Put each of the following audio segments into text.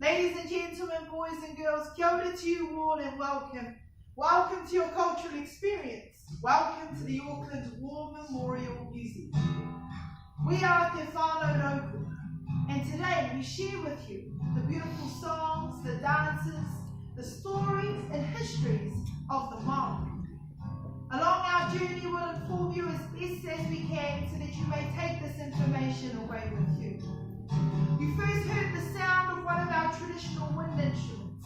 Ladies and gentlemen, boys and girls, kia ora to you all and welcome. Welcome to your cultural experience. Welcome to the Auckland War Memorial Museum. We are Te Whānau Rauku, and today we share with you the beautiful songs, the dances, the stories and histories of the Maori. Along our journey, we'll inform you as best as we can so that you may take this information away with you. You first heard the sound of one of our traditional wind instruments.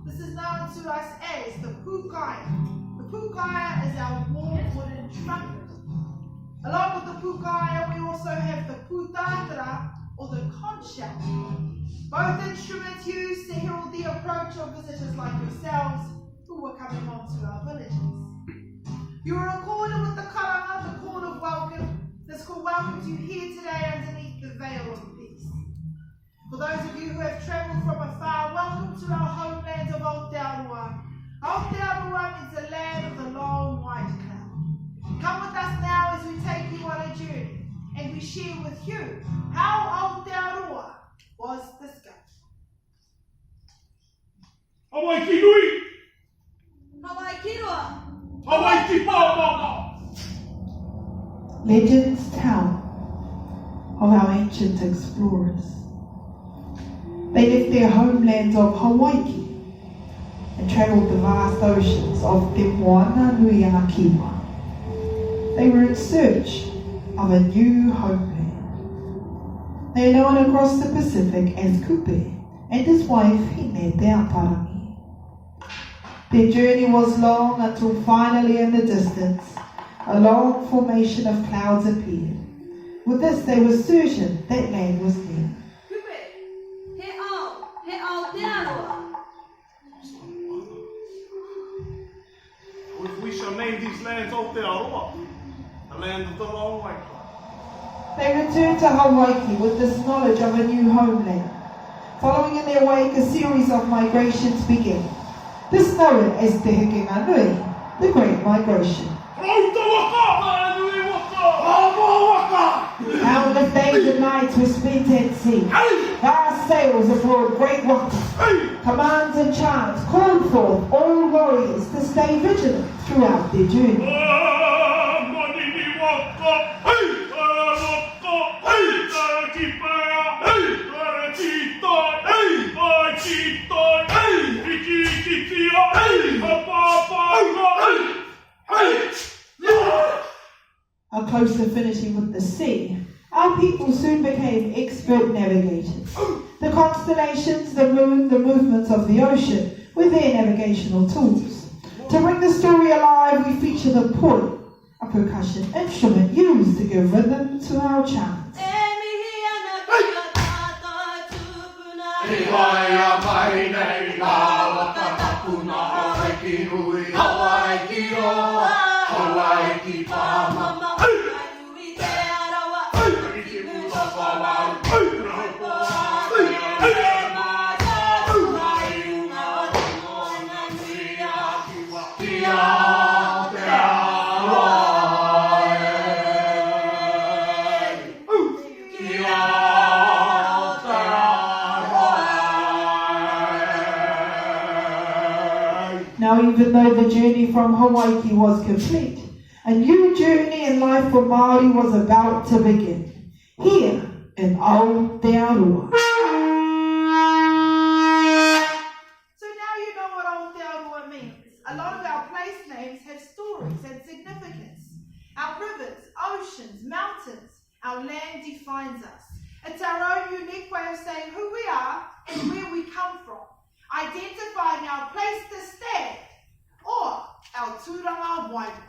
This is known to us as the pūkaya. The pūkaya is our warm wooden trumpet. Along with the pūkaya, we also have the pūtātara, or the conch shell. Both instruments used to herald the approach of visitors like yourselves who were coming on to our villages. You were accorded with the karanga, the call of welcome. This call welcomes you here today underneath the veil of peace. For those of you who have travelled from afar, welcome to our homeland of Aotearoa. Aotearoa means the land of the long white cloud. Come with us now as we take you on a journey, and we share with you how Aotearoa was discovered. Hawaii ki nui! Hawaii ki roa! Hawaii ki pāpāpā! Legends tell of our ancient explorers. They left their homelands of Hawaii and travelled the vast oceans of Te Moana Nui a Kiwa. They were in search of a new homeland. They are known across the Pacific as Kupe and his wife Hine Te Aparangi. Their journey was long until finally in the distance a long formation of clouds appeared. With this they were certain that land was near. We shall name these lands Aotearoa, the land of the long white cloud. They returned to Hawaii with this knowledge of a new homeland. Following in their wake, a series of migrations began. This known as Te Hikinga Nui, the Great Migration. Countless days and nights were spent at sea. Vast sails abroad, great waka. Commands and chants called forth all warriors to stay vigilant throughout their journey. A closer finishing with the sea, our people soon became expert navigators. The constellations, the moon, the movements of the ocean were their navigational tools. To bring the story alive, we feature the poi, a percussion instrument used to give rhythm to our chants. even though the journey from Hawaii was complete, a new journey in life for Maori was about to begin, here in Aotearoa. So now you know what Aotearoa means. A lot of our place names have stories and significance. Our rivers, oceans, mountains, our land defines us. It's our own unique way of saying who we are and where we come from, identifying our place to stand, or our tūranga waiwa.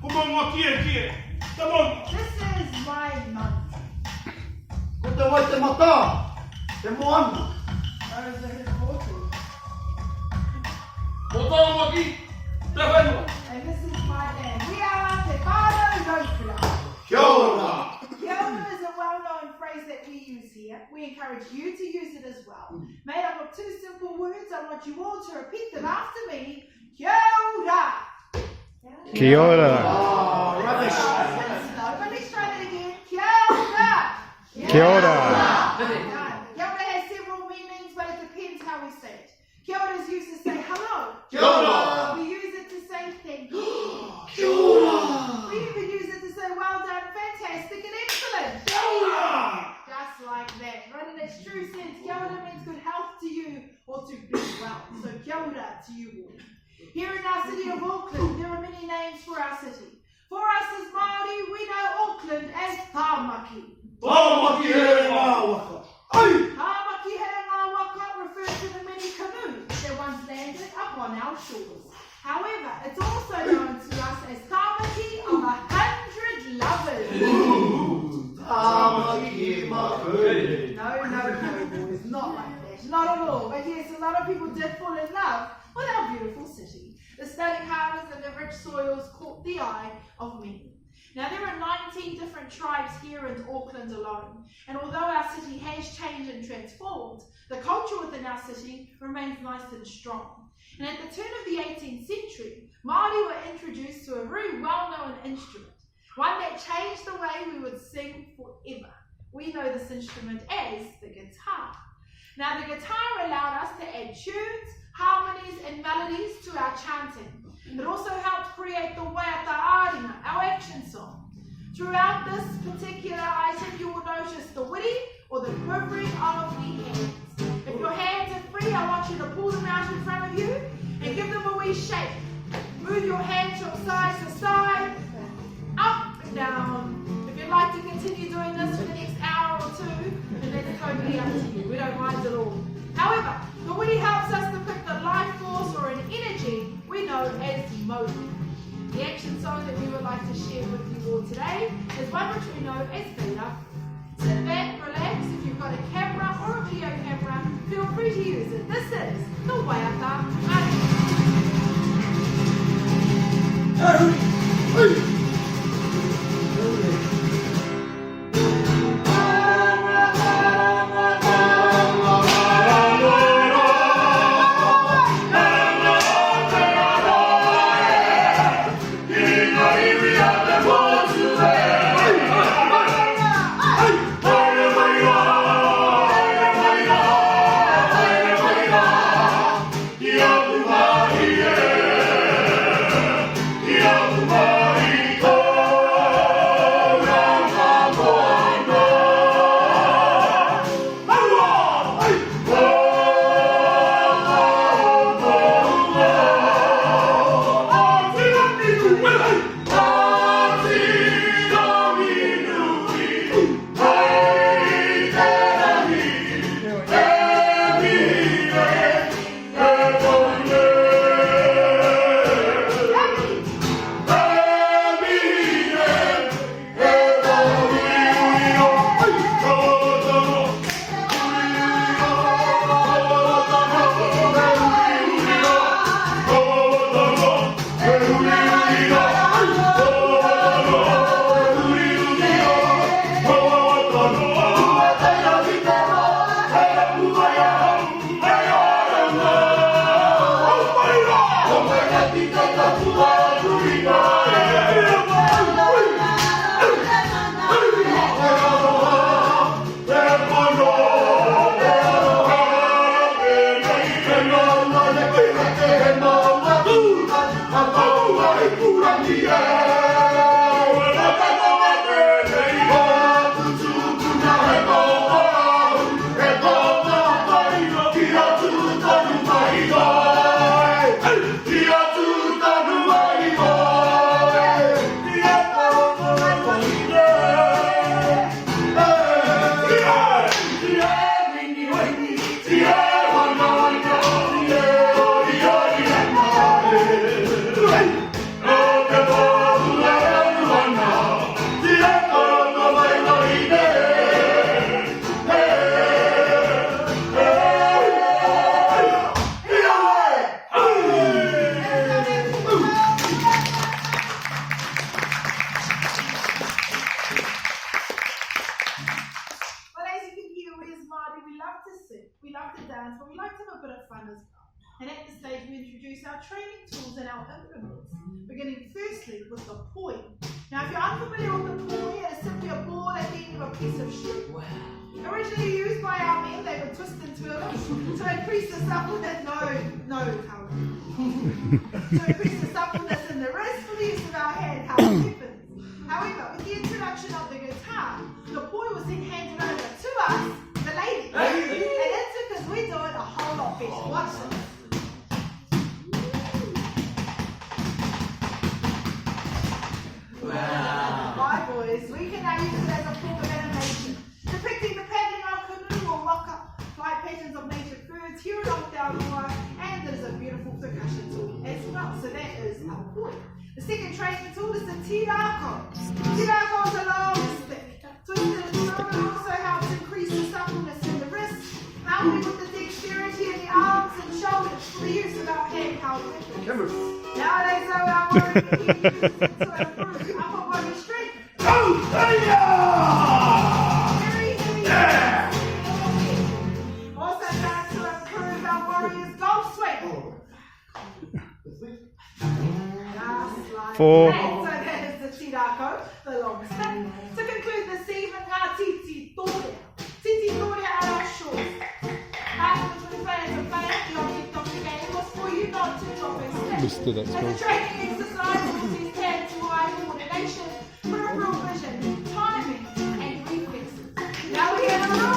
Come on, kia. Come on. This is my mantra. Ko te wai te mata, te moana. Those are his fortunes. Motomaki, te whenua. And this is my land. We are Te Whānau Raupura. Kia ora. Kia ora is a well-known phrase that we use here. We encourage you to use it as well. Made up of two simple words, I want you all to repeat them after me. Kia ora. Kia ora. Oh, rubbish. But let's try that again. Kia ora. Kia ora. Kia ora has several meanings, but it depends how we say it. Kia ora is used to say hello. Kia ora. We use it to say thank you. Kia ora. We even use it to say well done, fantastic, and excellent. Kia ora. Just like that. But in its true sense, kia ora means good health to you or to be well. So kia ora to you all. Here in our city of Auckland, there are many names for our city. For us as Maori, we know Auckland as Tāmaki. Tāmaki here ngā waka. Ai. Tāmaki here ngā waka refers to the many canoes that once landed upon our shores. However, it's also known to us as Tāmaki of 100 lovers. Tāmaki mahu. No, boys, not like that. Not at all. But yes, a lot of people did fall in love with our beautiful city. The stunning harbours and the rich soils caught the eye of many. Now, there are 19 different tribes here in Auckland alone, and although our city has changed and transformed, the culture within our city remains nice and strong. And at the turn of the 18th century, Maori were introduced to a very well-known instrument, one that changed the way we would sing forever. We know this instrument as the guitar. Now, the guitar allowed us to add tunes, harmonies and melodies to our chanting. It also helped create the waiata aringa, our action song. Throughout this particular item, you will notice the wiri or the quivering of the hands. If your hands are free, I want you to pull them out in front of you and give them a wee shake. Move your hands from side to side, up and down. If you'd like to continue doing this for the next hour or two, then that's totally up to you. We don't mind at all. However, the wiri helps us to pick the life force or an energy we know as motion. The action song that we would like to share with you all today is one which we know as Vera. Sit back, relax. If you've got a camera or a video camera, feel free to use it. This is the Waiata Aringa. Ia Maori. like to dance, but we like to have a bit of fun as well. And at this stage, we introduce our training tools and our implements, beginning firstly with the poi. Now, if you're unfamiliar with the poi, it is simply a board at the end of a piece of string. Originally used by our men, they would twist and twirl it to increase the suppleness. To increase the suppleness in the wrist for the use of our handheld weapons. However, with the introduction of the guitar, the poi was then handed over to us, the ladies. And that's because we do it a whole lot better. Watch this. Hi boys, we can now use it as a form of animation, depicting the pattern of canoe or rocker, flight patterns of native birds here in Aotearoa, and there's a beautiful percussion tool as well. So that is our poi. The second training tool is the tirako. Tirako is a long stick. Twisted and thrown also helps increase the suppleness in the wrist, helping with the dexterity in the arms and shoulders for the use of our handheld weapons. Nowadays, though, our Maori can use it to improve upper body strength. Also trying to improve our warriors' golf swing. Four. So that is the tirako, the long stick. To conclude this evening, our titi torea. Titi torea are our shorts. Which we play as a player, the object of the game was for you not to drop a step. Understood, that's As a training exercise, which is hand-to-eye coordination, peripheral vision, timing, and reflexes. Now we have a rule.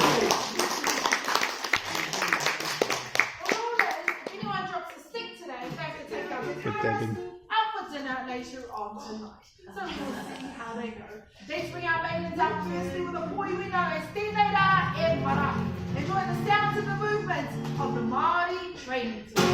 The rule is, if anyone drops a stick today, they have to take out the cameras out for dinner later on tonight. So we'll see how they go. Let's bring our maidens up firstly with a poi we know as Te Meira e Para. Enjoy the sounds and the movements of the Maori training team.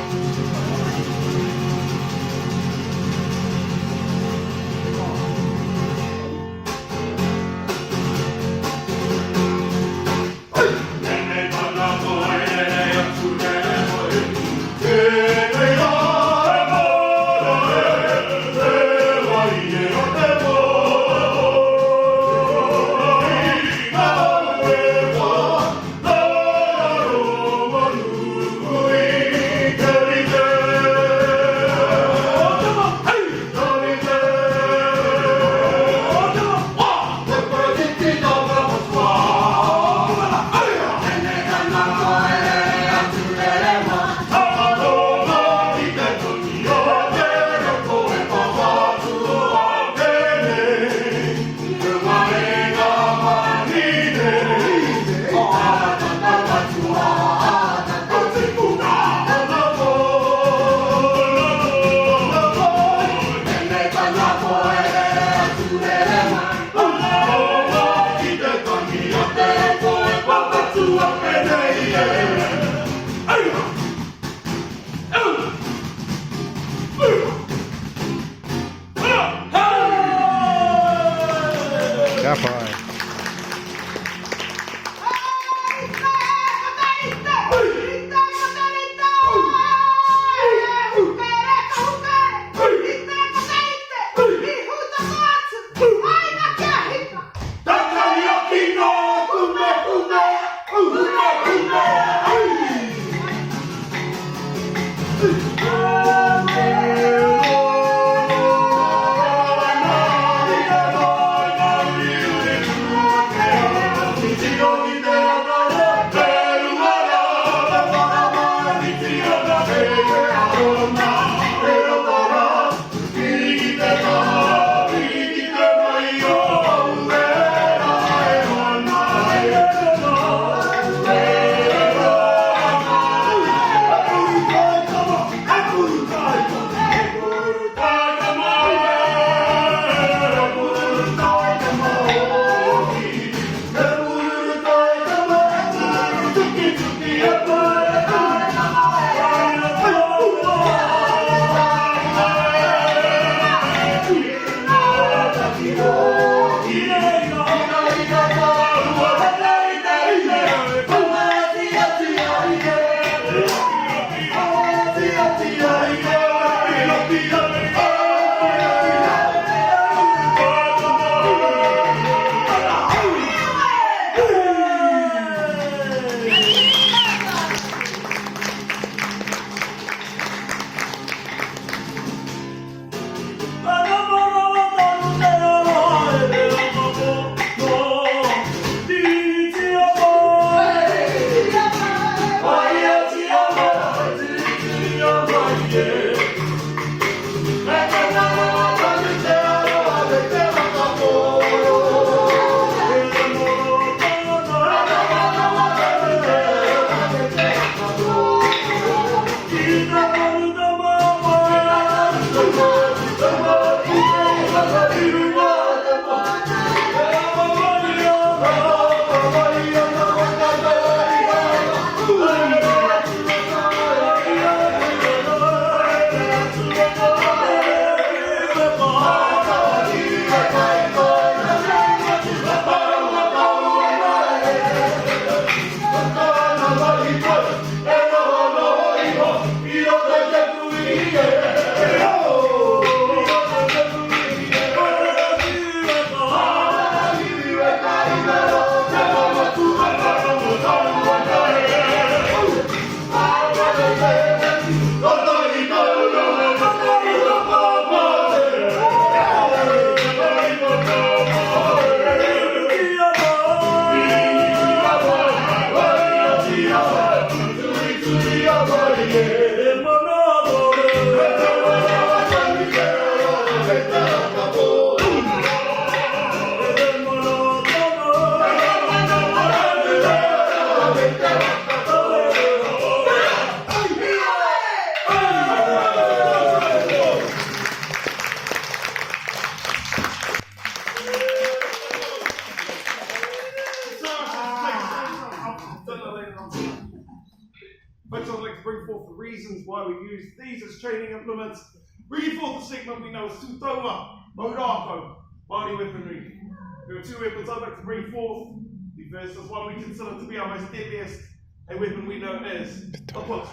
why we use these as training implements. Bringing forth the segment we know as Tutoa, Maori, Maori weaponry. There are two weapons I'd like to bring forth. The first is one we consider to be our most deadliest, a weapon we know as the pot.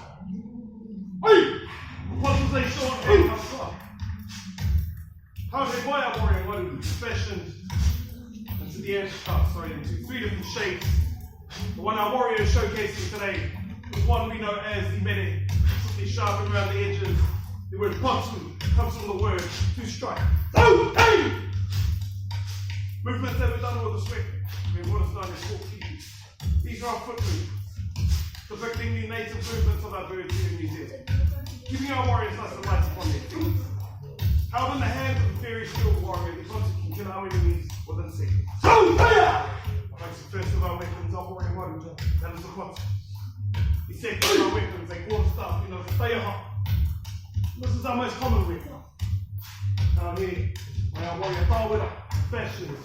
Hey! The pot is a short hand club. However, by our warrior one is fashioned into the edge cup, into three different shapes. The one our warrior is showcasing today is one we know as the mene, simply sharpened around the edges. The word potsu comes from the word to strike. Oh, hey! Movements that we've done with this weapon. What is done is 4 keys. These are our foot movements, depicting the native movements of our birds here in New Zealand, keeping our warriors nice and light upon their feet. Held in the hands of a very skilled warrior, the Potsu can kill our enemies within seconds. So, makes the first of our weapons, our warrior warrior, that is the Potsu. The second of our weapons, a quarterstaff, we know as the Teiaha. This is our most common weapon. Here, our warrior Tawera, fashion.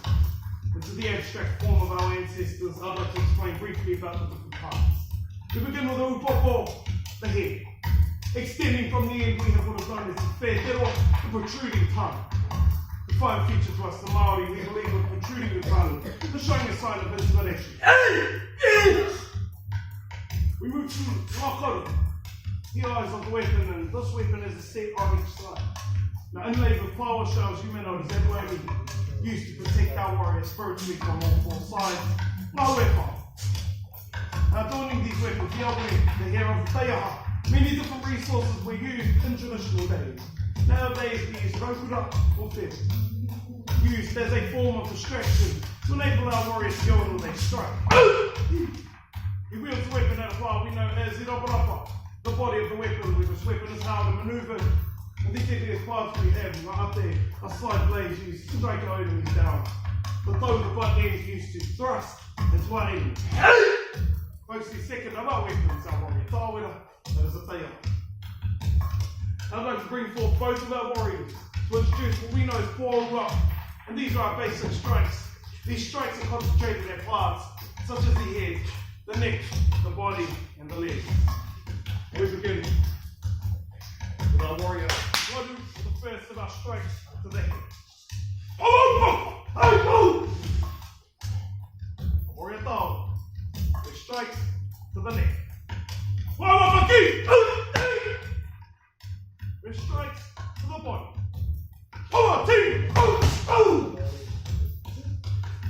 This is the abstract form of our ancestors. I'd like to explain briefly about the different parts. We begin with the upopo, the head. Extending from the end, we have what is known as the whetero, the protruding tongue. The fine feature to us, the Maori, we believe with protruding the tongue, the showing a sign of intimidation. We move to Maori, the eyes of the weapon, and this weapon is a set on each side. Now, inlaid with power shells, you may know exactly used to protect our warriors spiritually from all 4 sides. No weapon. Now, adorning these weapons, the hair of the Teiaha. Many different resources were used in traditional days. Nowadays, we use rokura or feathers, used as a form of distraction to enable our warriors to go in with a strike. He wields the weapon at a bar we know as the raparapa, the body of the weapon, where this weapon is held and maneuvered. And these deadliest parts we have right up there are side blades used to strike our enemies down. The toe of the butt ends used to thrust into our enemies. Folks, the second of our weapons, our warrior Tawera, that is a Teiaha. I'd like to bring forth both of our warriors to introduce what we know as Pō Rock, and these are our basic strikes. These strikes are concentrated at parts such as the head, the neck, the body, and the legs. We begin with our warrior. What is the first of our strikes to the head? Warrior Tau, which strikes to the neck. Which strikes to the body.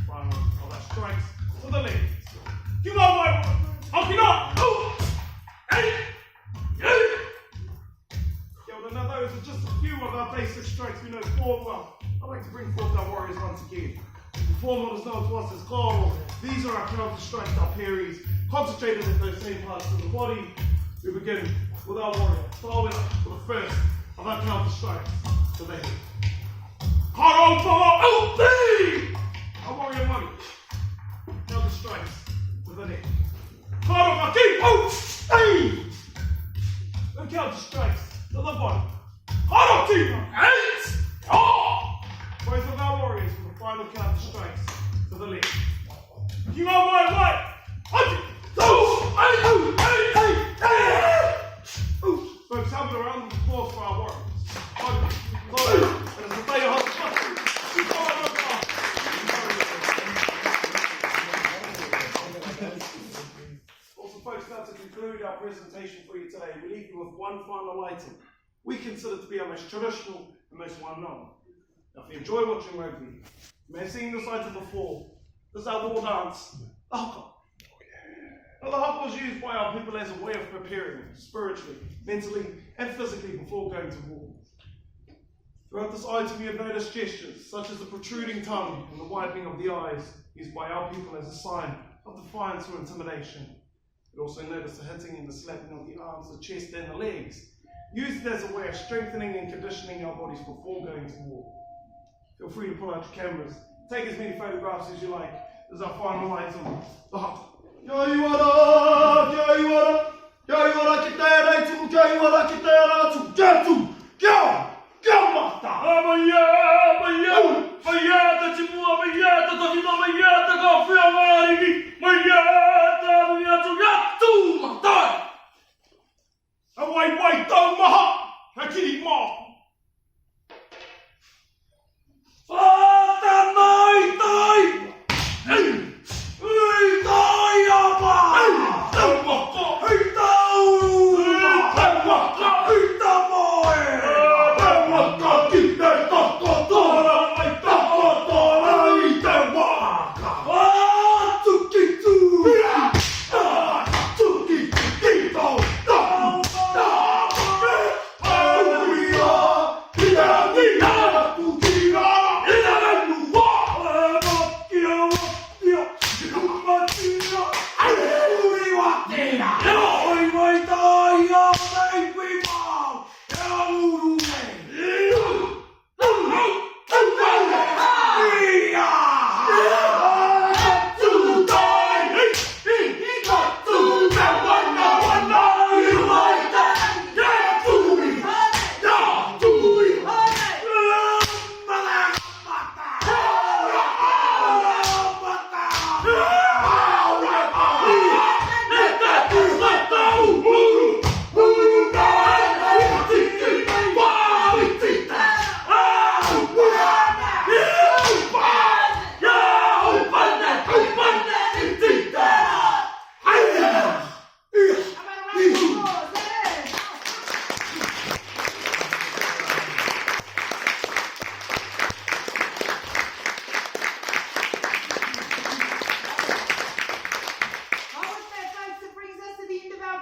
Final of our strikes to the legs. Give on my Now those are just a few of our basic strikes we know Pō well. I'd like to bring forth our warriors once again. The form what is known to us as koro. These are our counter strikes, our parries, concentrated in those same parts of the body. We begin with our warrior, Tawera, for the first of our counter strikes to the head. Our warrior money. Counter strikes to the neck. And counter strikes to the body. Both of our warriors for the final counter strikes to the leg. You are my right. Folks, have a round of applause for our warriors. Also, folks, now to conclude our presentation for you today, we leave you with one final item we consider to be our most traditional and most well-known. Now, if you enjoy watching rugby, you may have seen this item before. This is our war dance, the haka. Now, the haka was used by our people as a way of preparing spiritually, mentally, and physically before going to war. Throughout this item, you have noticed gestures such as the protruding tongue and the widening of the eyes used by our people as a sign of defiance or intimidation. You also notice the hitting and the slapping of the arms, the chest, and the legs, used as a way of strengthening and conditioning our bodies before going to war. Feel free to pull out your cameras, take as many photographs as you like. This is our final item, the haka. Away,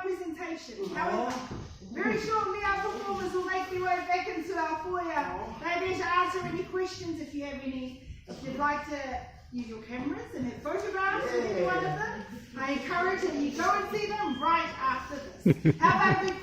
presentation. However, very shortly our performers will make their way back into our foyer. They're there to answer any questions if you have any. If you'd like to use your cameras and have photographs with any one of them, I encourage that you go and see them right after this. How about a big